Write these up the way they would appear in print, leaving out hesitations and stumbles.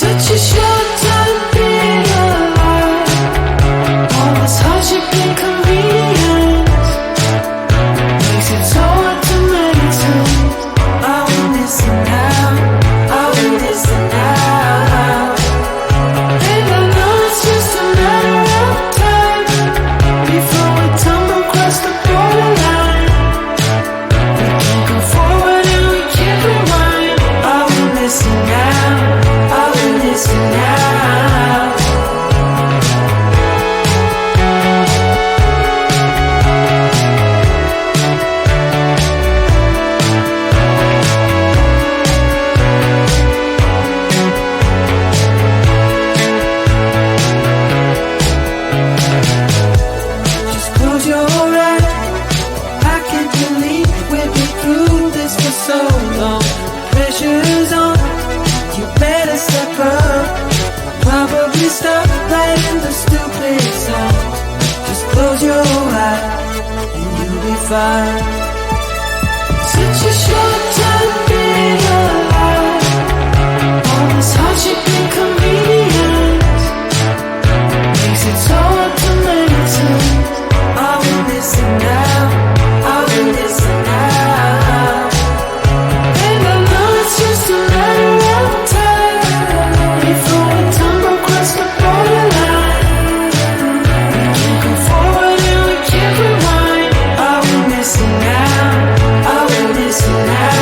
Such a short time being alive. All this hardship and convenience makes it so hard to make sense. I will listen now, I will listen now. And I know it's just a matter of time before we tumble across the borderline. We can't go forward and we can't rewind. I will listen now, I will listen now. Just close your eyes. I can't believe we've been through this for so long. Pressure's on, you better step up. Probably stop playing the stupid song. Just close your eyes and you'll be fine. Such a short time being alive. All this hardship and convenience makes it so hard to make sense. I will listen now, I will listen now. And I know it's just a matter of time before we tumble across the borderline. We can't go forward and we can't rewind. I will listen now, I will listen now.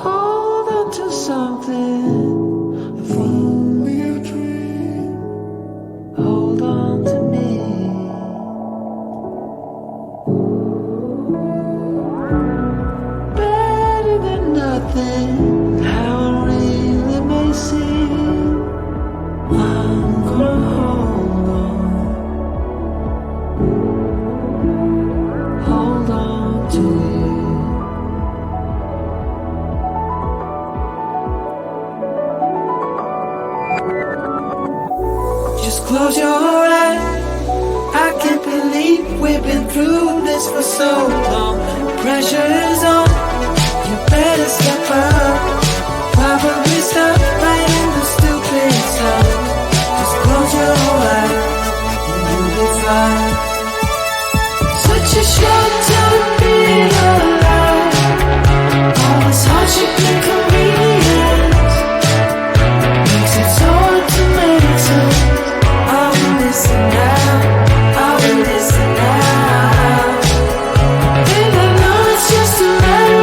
Hold on to something, if only a dream. Hold on to me. Better than nothing, how it really may seem. I'm gonna hold on to you. Just close your eyes. I can't believe we've been through this for so long. Pressure is on, you better step up. Probably stop playing the stupid song. Just close your eyes and you'll be fine. Such a short time being alive. All this hardship and convenience makes it so hard to make sense. I will listen now, I will listen now. And I know it's just a matter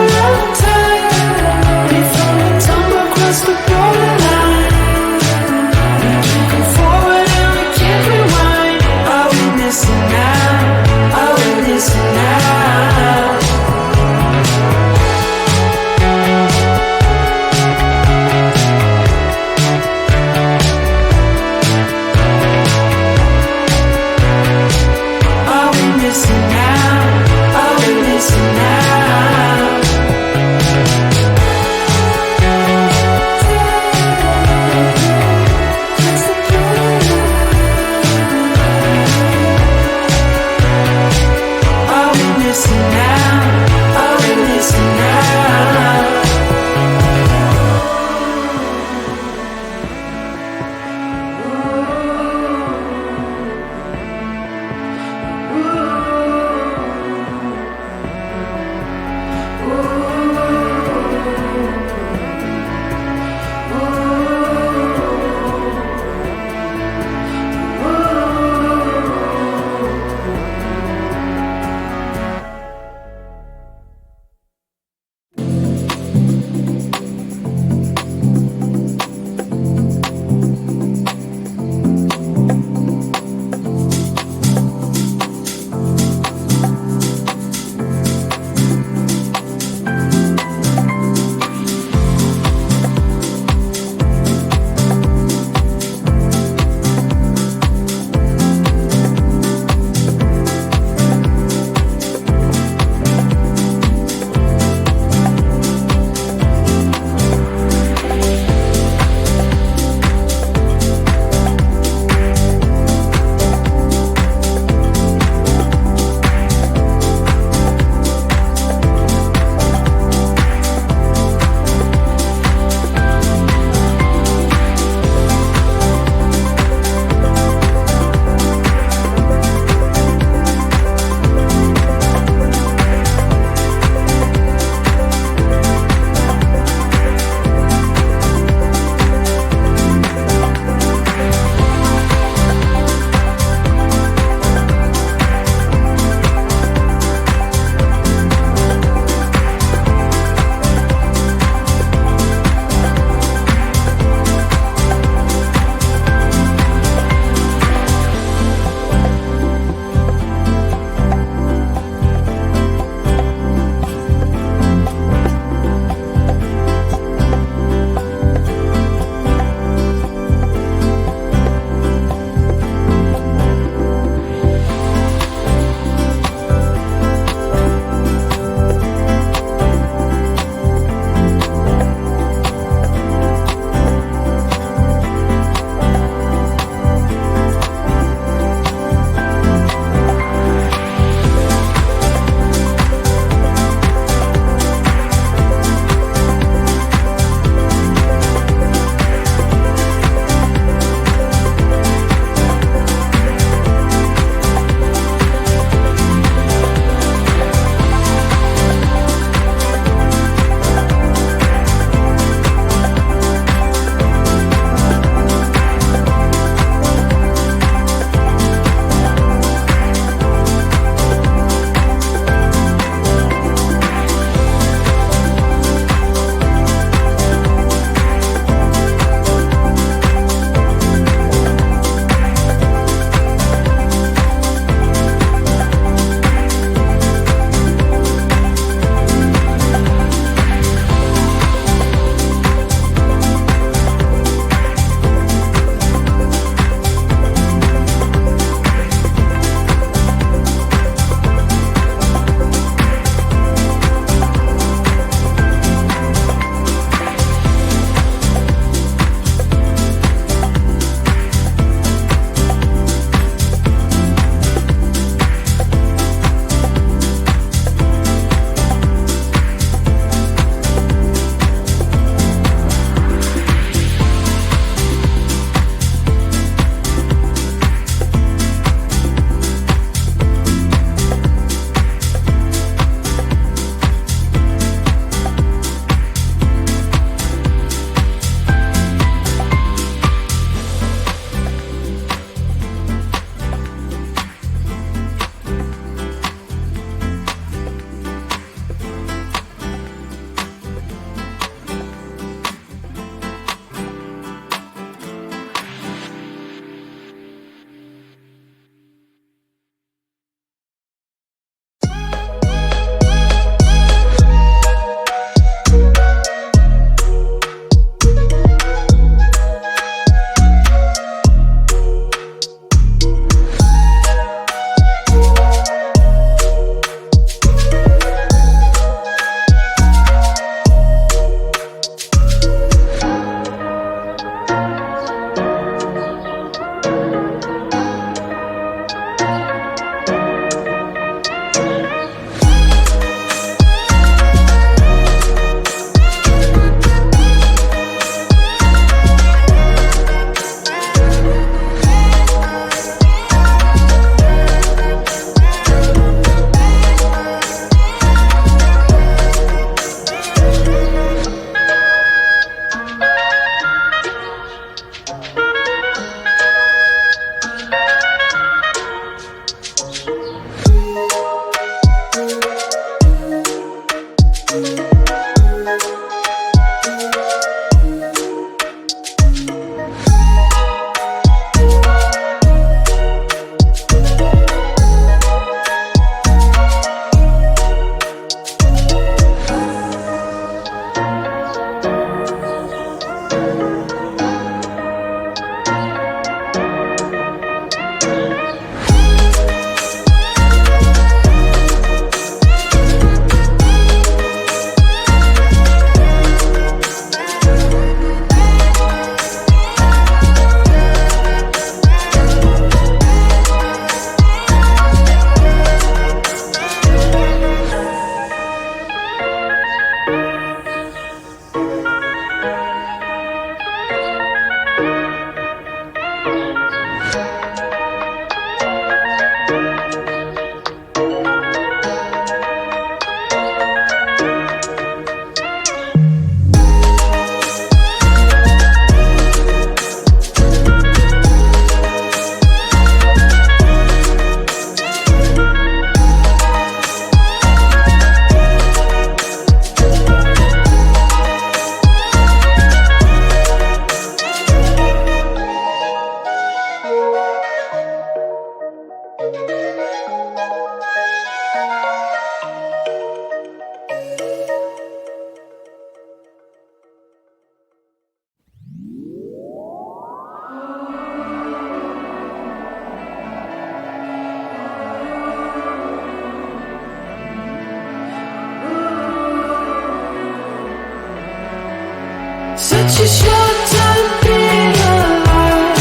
Such a short time being alive.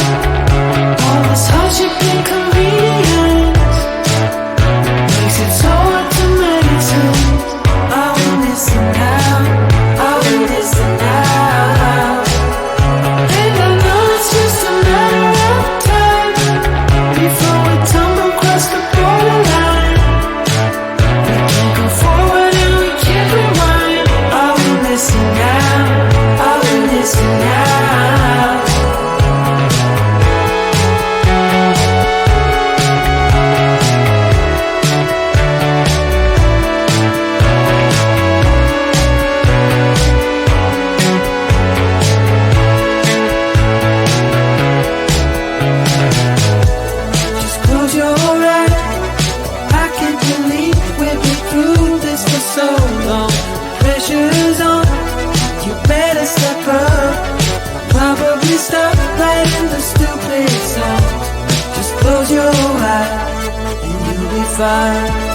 All this hardship and convenience makes it so hard to make sense. I will listen now, I will listen now. And I know it's just a matter of time before we tumble across the borderline. We can't go forward and we can't rewind. I will listen now, I will listen now. Just close your eyes. I can't believe we've been through this for so long. Pressure's on, you better step up. Probably stop playing the stupid songs. Just close your eyes and you'll be fine.